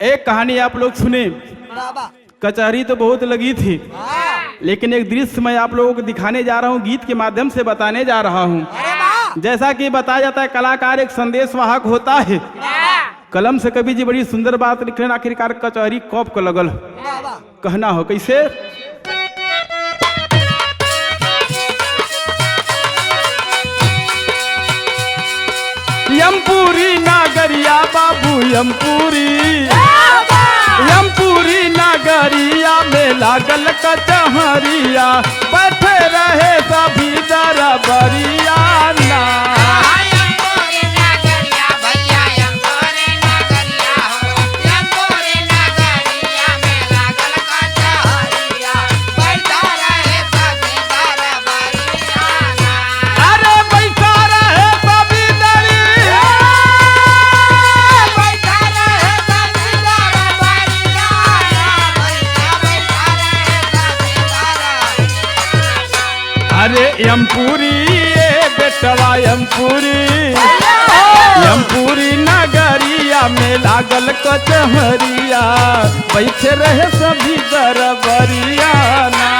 एक कहानी आप लोग सुने। कचहरी तो बहुत लगी थी, लेकिन एक दृश्य मैं आप लोगों को दिखाने जा रहा हूँ, गीत के माध्यम से बताने जा रहा हूँ। जैसा कि बताया जाता है, कलाकार एक संदेश वाहक होता है। कलम से कवि जी बड़ी सुंदर बात लिख रहे हैं। आखिरकार कचहरी कब को लगल, कहना हो कैसे। यमपुरी नागरिया बाबू यमपुरी नागरिया में लागल कचहरिया, बैठे रहे सभी दरबरिया ना। अरे यमपुरी बेटवा यमपुरी नगरिया में लागल कचहरिया, बैठे रहे सभी दरबरिया ना।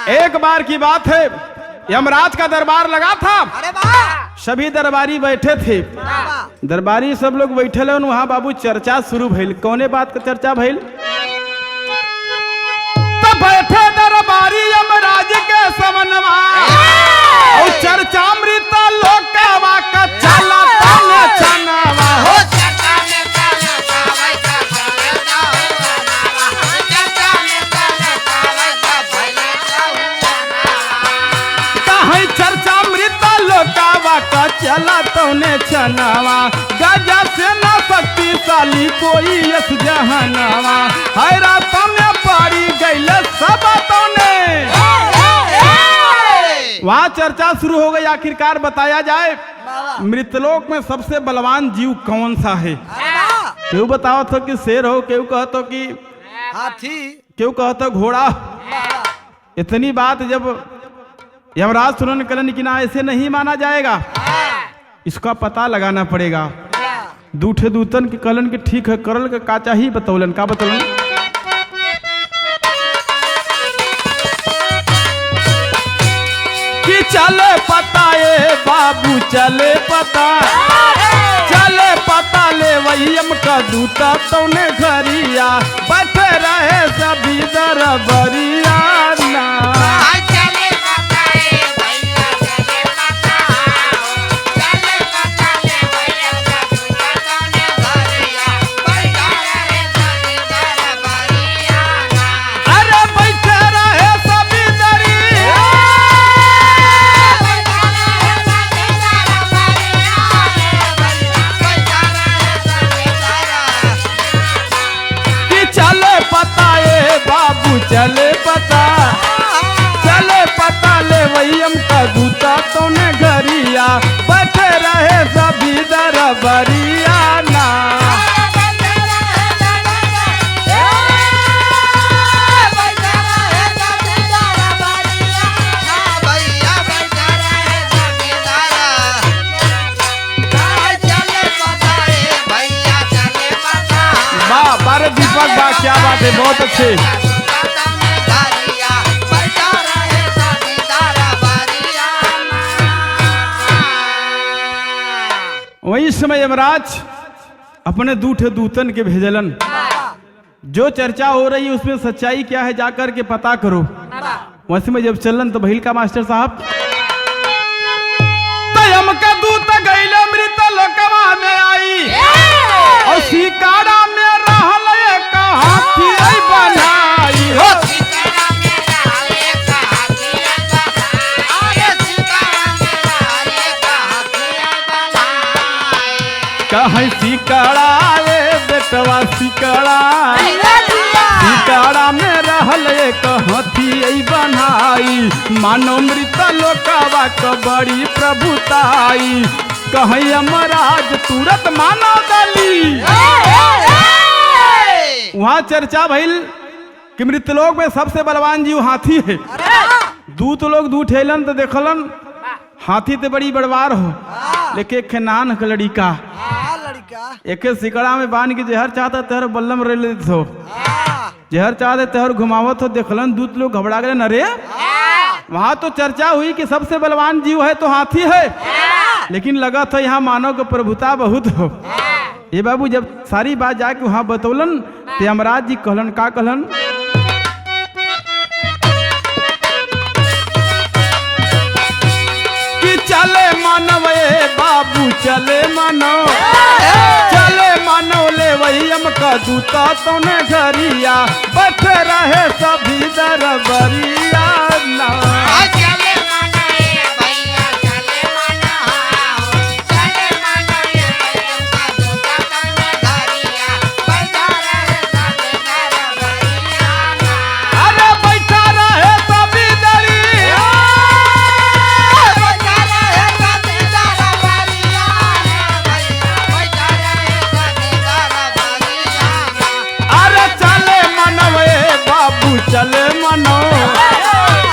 एक बार की बात है, यमराज का दरबार लगा था। सभी दरबारी बैठे थे। दरबारी सब लोग बैठे थे, वहां बाबू चर्चा शुरू भइल। कौने बात का चर्चा भइल? तब बैठे दरबारी यमराज के समनवा, और चर्चा अमृत लोकवा का चला तने चनवा हो। चला तौने छनावा, गजा से न शक्तिशाली कोई यस जहनावा, हैरात में पड़ी गईल सब तौने। वहाँ चर्चा शुरू हो गई। आखिरकार बताया जाए, मृतलोक में सबसे बलवान जीव कौन सा है? क्यों बताओ तो कि शेर हो, क्यों कहतो कि हाथी, क्यों कहतो घोड़ा। इतनी बात जब यमराज सुनन कलन कि ना, ऐसे नहीं माना जाएगा, इसका पता लगाना पड़ेगा। दूठे दूतन के कलन के ठीक है, करल के का चाहिए बतौलन। का बतौलन? कि चले पता ये बाबू चले पता ले वहीम का दूता तौने घरिया, बैठे रहे सभी दरबरिया ना। चले पता ले वहीम का दूता तौने घरिया, बैठे रहे सभी दरबरिया ना। वाह बारे दीपक बा, क्या बात है, बहुत अच्छे। वही समय यमराज अपने दूठे दूतन के भेजलन। जो चर्चा हो रही है उसमें सच्चाई क्या है, जाकर के पता करो। वैसे में जब चलन तो भइल का मास्टर साहब, तयम का दूत गइल अमृत लोकवा में आई, और शिकारा में रहल एक हाथी बनाई हो। कहीं सिकड़ा रे बेटवा सिकड़ा में मानो मृत लोकावा क बड़ी प्रभुताई कहीं यमराज तुरंत मानो दली। वहाँ चर्चा भइल कि मृतलोक में सबसे बलवान जीव हाथी है। दूत लोग दूठ हेलन तो देखलन हाथी ते बड़ी बड़वार हो, लेकिन एक नान का लड़िका एक सिकड़ा में बांध के जहर चाहता तहर बल्लम रेल देत हो, जहर चाहते तहर घुमावत हो। देखलन दूत लोग घबरा गए, अरे वहां तो चर्चा हुई कि सबसे बलवान जीव है तो हाथी है, लेकिन लगा था यहाँ मानव का प्रभुता बहुत हो। ये बाबू जब सारी बात जाके वहां बतौलन तो यमराज जी कहलन, का कहलन कि चले मानव बाबू चले मानव, चले मानव ले वही हमका दूता तो ने घरिया बैठे रहे सभी दरबरिया ना।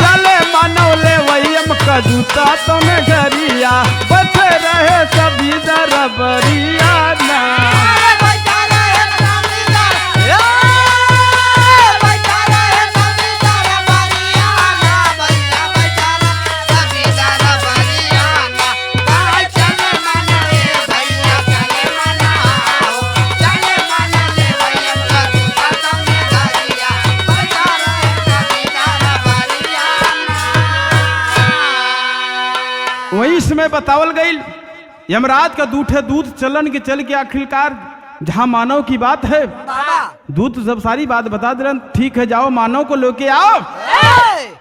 चले मानो ले वही हमका जूता तो ने घरिया बैठे रहे सभी दरबरिया ना। वही समय बतावल गई यमराज का दूठे दूत चलन के चल के आखिरकार जहां मानव की बात है, दूत सब सारी बात बता दे, ठीक है जाओ मानव को लेके आओ।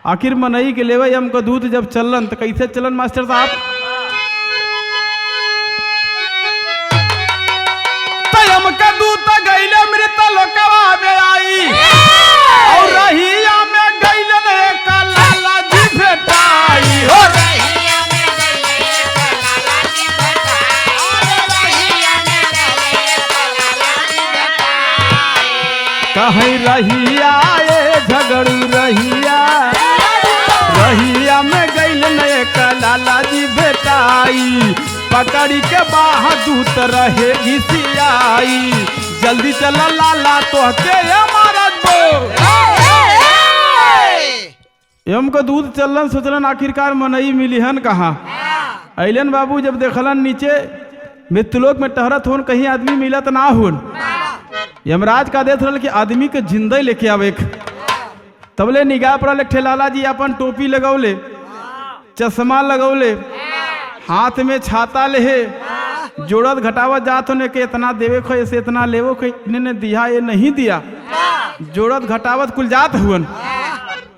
आखिर मनई के लेवे यम का दूत जब चलन तो कैसे चलन मास्टर साहब, तो यम का दूत गईले मृत लोकवा में आई और रहिया में गईले एक लाला जी भेटाई हो। कहीं रहिया ये झगड़ू रहिया, रहिया में गईल ने लाला जी बेटाई पकड़ी के बाह दूत रहे घिसियाई, जल्दी चला लाला तो के यम को दूध चलन सोचलन आखिरकार मनई मिलीहन कहा अलन। बाबू जब देखलन नीचे मृत्युलोक में टहरत होन कहीं आदमी मिलत ना होन, यमराज का देख रहा कि आदमी के जिंदे लेके आवे। तबले निगाह पड़ल एक लाला जी अपन टोपी लगौले, चश्मा लगौले, हाथ में छाता ले, जोड़त घटावत जात होने के इतना देवे खो ऐसे इतना लेवो खो ने दिया ये नहीं दिया, जोड़त घटावत कुल जात हुन।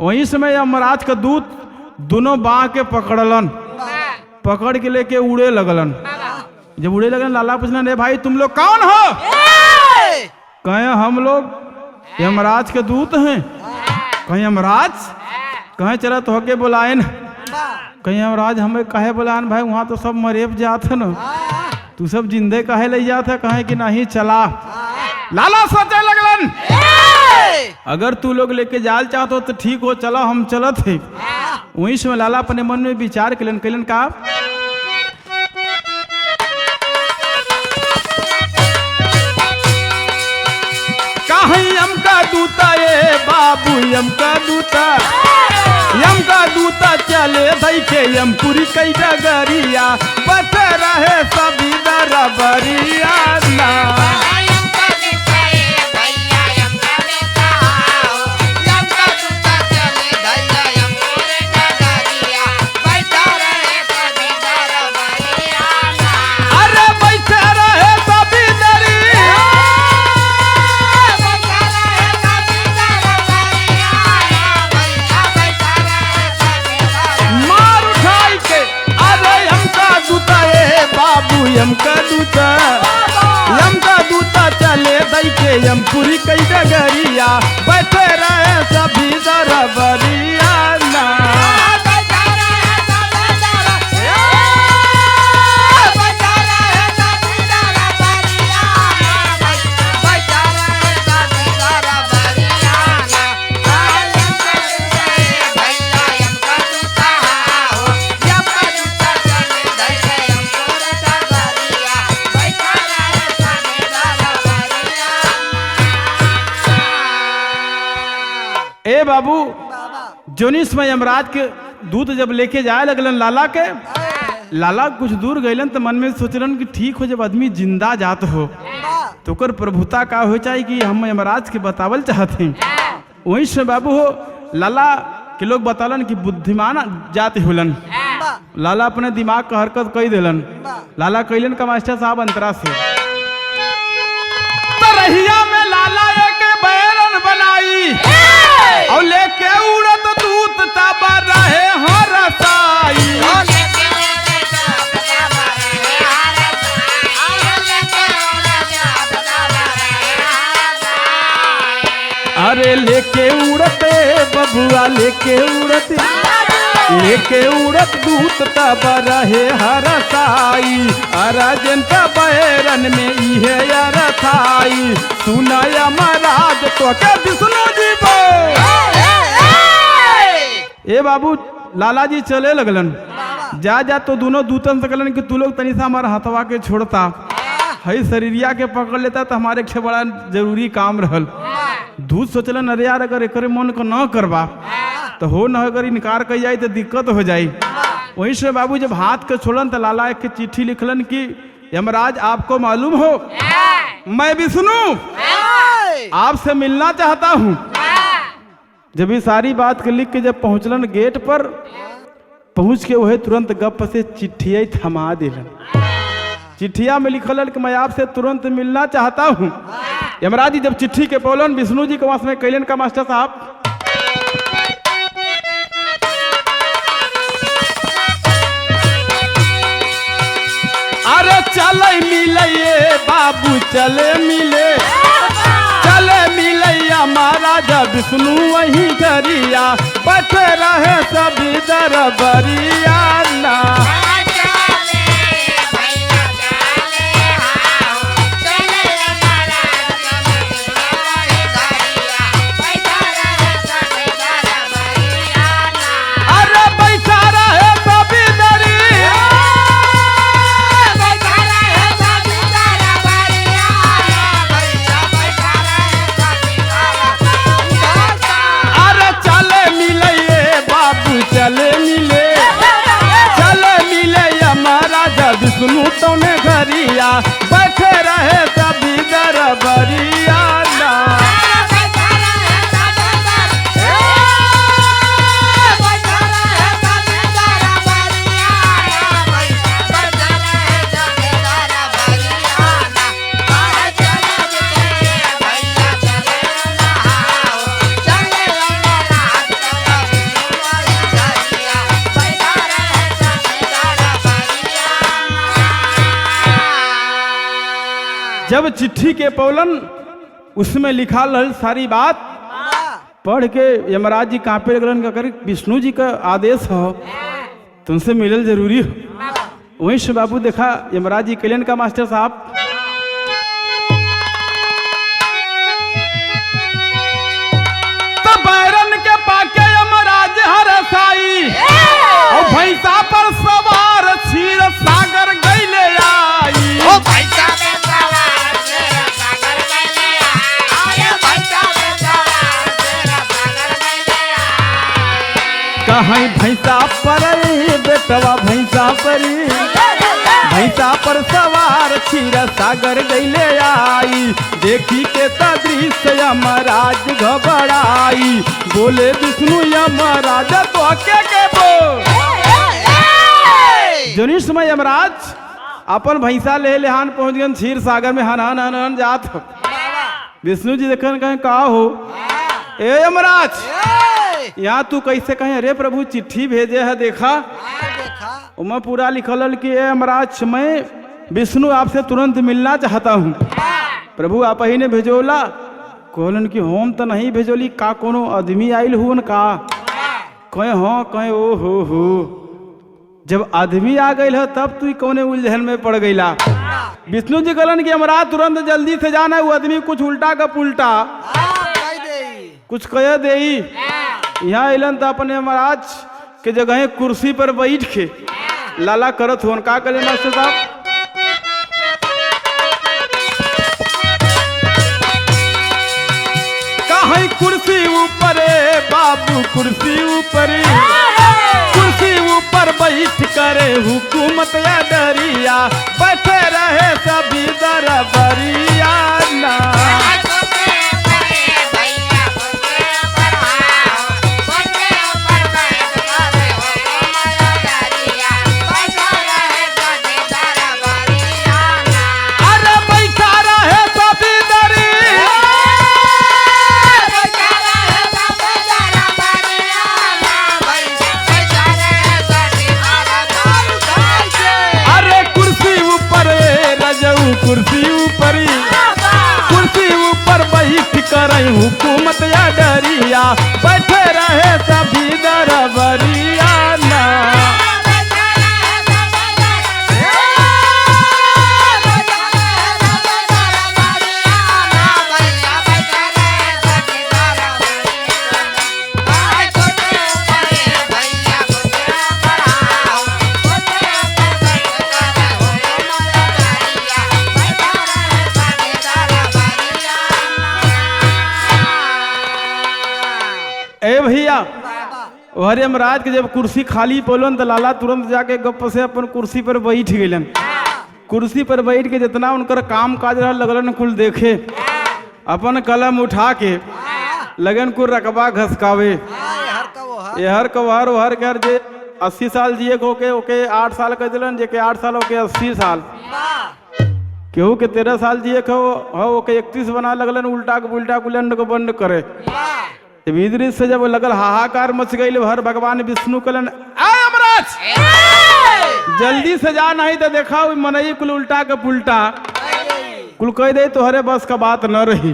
वही समय यमराज का दूत दोनों बाह के पकड़लन, पकड़ के लेके उड़े लगलन। जब उड़े लगलन लाला पूछलन, रे भाई तुम लोग कौन हो? कहे हम लोग यमराज के दूत हैं। कहीं यमराज कहे चला तो होके बुलाए न, कहीं यमराज हमें कहे बुलान भाई वहां तो सब मरेब जात है न, तू सब जिंदे कहे ले जात है, कहे कि नहीं चला। लाला सोचे लगलन अगर तू लोग लेके जाल चाहते हो तो ठीक हो, चलो हम चलत है। वहीं से लाला अपने मन में विचार कलन कलन का यम का दूता ये बाबू यम का दूता चले भाई के यमपुरी कई डगरिया बैठे रहे सभी दरबरिया ना। यम का दूता चले दई के यमपुरी कई डगरिया बैठे रहे सभी दरबरिया ना। ए बाबू जोनिस में यमराज के दूत जब लेके जाए लगलन लाला के, लाला कुछ दूर गइलन तो मन में सोचलन कि ठीक हो जब आदमी जिंदा जात हो तो कर प्रभुता का हो चाहे कि हम यमराज के बतावल चाहते हैं। वहीं से बाबू हो लाला के लोग बतालन कि बुद्धिमान जाति होलन। लाला अपने दिमाग का हरकत कई देलन। लाला कैलन का मास्टर साहब अंतरा से तरहिया में लाला एक बैरन बनाई और लेके उड़त दूत तब रहे हरसाई। अरे लेके उड़ते बबुआ लेके उड़त दूत तब रहे हरसाई। अराजन का बैरन में इहे अरथाई। सुनाया महाराज तो के विष्णु जी बो। ए बाबू लाला जी चले लगलन। जा तो दोनों दूतन से कहलन कि तू लोग तनी सा हमारा हथवा के छोड़ता हई शरीरिया के पकड़ लेता तो हमारे के बड़ा जरूरी काम रहल। दूत सोचलन अरे यार अगर एक मन को न करवा तो हो न अगर इनकार कर जाए तो दिक्कत हो जाए। वहीं से बाबू जब हाथ के छोड़न तो लाला एक चिट्ठी लिखलन कि यमराज आपको मालूम हो मैं विष्णु आपसे मिलना चाहता हूँ। जब ये सारी बात के लिख के जब पहुंचलन गेट पर पहुंच के वह तुरंत गप से चिट्ठिया थमा दिलन। चिट्ठिया में लिखल कि मैं आपसे तुरंत मिलना चाहता हूँ। यमराज जी जब चिट्ठी के पौलन विष्णु जी के वास में कैलन का मास्टर साहब अरे चले मिले बाबू चले मिले महाराजा विष्णु वही गरिया बैठे रहे सभी दरबरिया ना। विष्णु तोने घरिया बैठे रहे सभी दरबरिया ना। जब चिट्ठी के पौलन उसमें लिखा रहल सारी बात पढ़ के यमराज जी कांपे लगलन कर विष्णु जी का आदेश हो तुमसे मिलल जरूरी हो। वहीं से बाबू देखा यमराज जी कैलन का मास्टर साहब तो बैरन के पाके यमराज हरसाई और भैंसा पर सवार क्षीर सागर गईले आई। ओ भैंसा कहीं भैंसा पर बेटवा भैंसा पर सवार क्षीर सागर गईले आई। देखी के दृश्य यमराज घबराई बोले विष्णु यमराज तो के बो। जोनिस में यमराज अपन भैंसा ले लेहान पहुंच गए क्षीर सागर में हन हन जात। विष्णु जी देखन कहें का हो ए यमराज यहाँ तू कैसे कहें अरे प्रभु चिट्ठी भेजे है देखा उमा पूरा लिखल कि यमराज मैं विष्णु आपसे तुरंत मिलना चाहता हूँ। प्रभु आप ही ने भेजोला कहलन कि हम तो नहीं भेजोली का कोनो आदमी आयल हुन का कहे हाँ कहे ओ हो जब आदमी आ गई है तब तू कौने उलझन में पड़ गईला। विष्णु जी कहलन कि यमराज तुरंत जल्दी से जाना है वो आदमी कुछ उल्टा का पुल्टा कुछ कह दे। यहाँ अलन तो अपने महाराज के जगह कुर्सी पर बैठ के लाला करत हो का करे मास्टर साहब कहीं कुर्सी ऊपर बाबू कुर्सी ऊपर, कुर्सी ऊपर बैठ करे हुकूमत या डरिया, बैठे रहे सभी दरबरिया ना। कुर्सी ऊपर, कुर्सी ऊपर बैठ कर हुकूमत या डरिया, बैठे रहे सभी दरबरिया ना। भैया हरे यमराज के जब कुर्सी खाली पोलन तो लाला तुरंत जाके गप से अपन कुर्सी पर बैठ गलन। कुर्सी पर बैठ के जितना उनकर काम काज रहा लगलन कुल देखे, अपन कलम उठा के लगन कुल रकबा घसकावे। हर कवार हर घर जे 80 साल जिए के ओके 8 साल कर दिलन, जे के 8 साल ओके 80 साल, केहू के 13 साल जिए के हो ओके 31 बना लगलन, उल्टा के उल्टा कुलंड को बंद करे। विदृ से जब लगल हाहाकार मच गई, हर भगवान विष्णु कलन यमराज जल्दी से जा, नहीं तो देखा मनई कुल उल्टा के पुल्टा कुल कह दे तो हरे बस का बात न रही।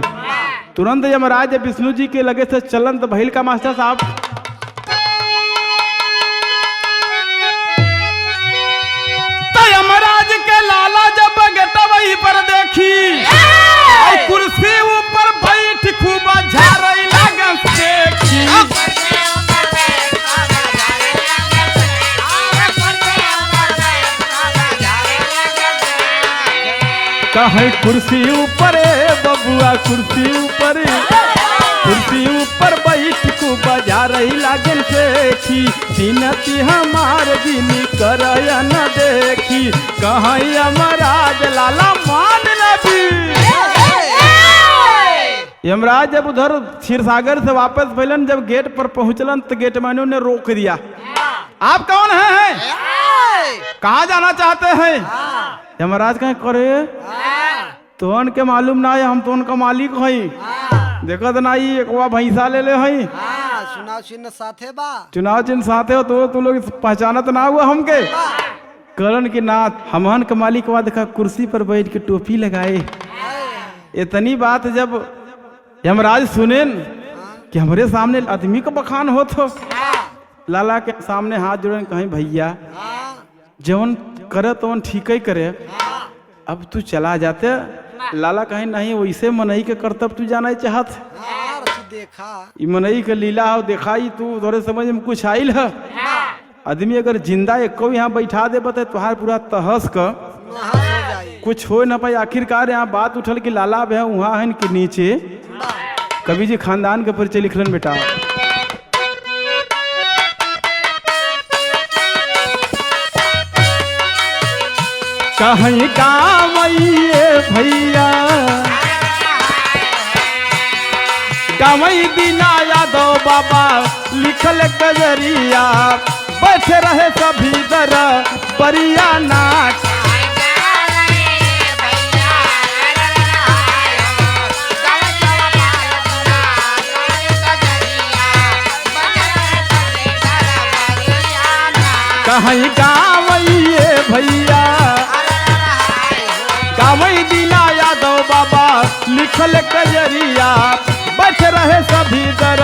तुरंत यमराज विष्णु जी के लगे से चलन तो भइल का मास्टर साहब, तो यमराज के लाला जब गेटवई पर देखी और कुर्सी ऊपर बैठ खूब झारई लगन देखी, कहे कुर्सी ऊपर बबुआ कुर्सी ऊपर, कुर्सी ऊपर बैठ को बजा रही लागन देखी, बिनती हमार बिनी कर न देखी, कहाँ यमराज लाला मान लबी। यमराज जब उधर क्षीरसागर से वापस भैलन, जब गेट पर पहुंचलन तो गेट मैनू ने रोक दिया। आप कौन हैं? कहाँ जाना चाहते हैं? यमराज कहे करे तोहन के मालूम ना है, हम तोहन का मालिक हई, देखत ना एक भैंसा ले ले हई, चुनाव चिन्ह साथे बा, चुनाव चिन्ह साथे हो तो तू लोग पहचानत ना हुआ हमके। करण के नाथ हमहन के मालिक हुआ, देखा कुर्सी पर बैठ के टोपी लगाए। इतनी बात जब यमराज सुने कि हमारे सामने आदमी का बखान हो, तो लाला के सामने हाथ जोड़े कहीं भैया जवन करे तो ठीक ही करे, अब तू चला जाते। लाला कहीं नहीं वैसे मनई के करतब तू जाना चाहत, देखा मनई के लीला हो दिखाई, तू थोड़े समझ में कुछ आइल है। आदमी अगर जिंदा एक यहाँ बैठा दे बता तुहार पूरा तहस का कुछ हो न पाए। आखिरकार यहाँ बात उठल कि लाला भैया वहाँ है के नीचे कवि जी खानदान के परिचय लिखलन बेटा। कहीं कामैये भैया कामई बिना यादव बाबा लिखल गजरिया, बैठे रहे सभी दर परिया नाच। कहीं कामैये भैया कामई बिना यादव बाबा लिखल गजरिया, बैठ रहे सभी दर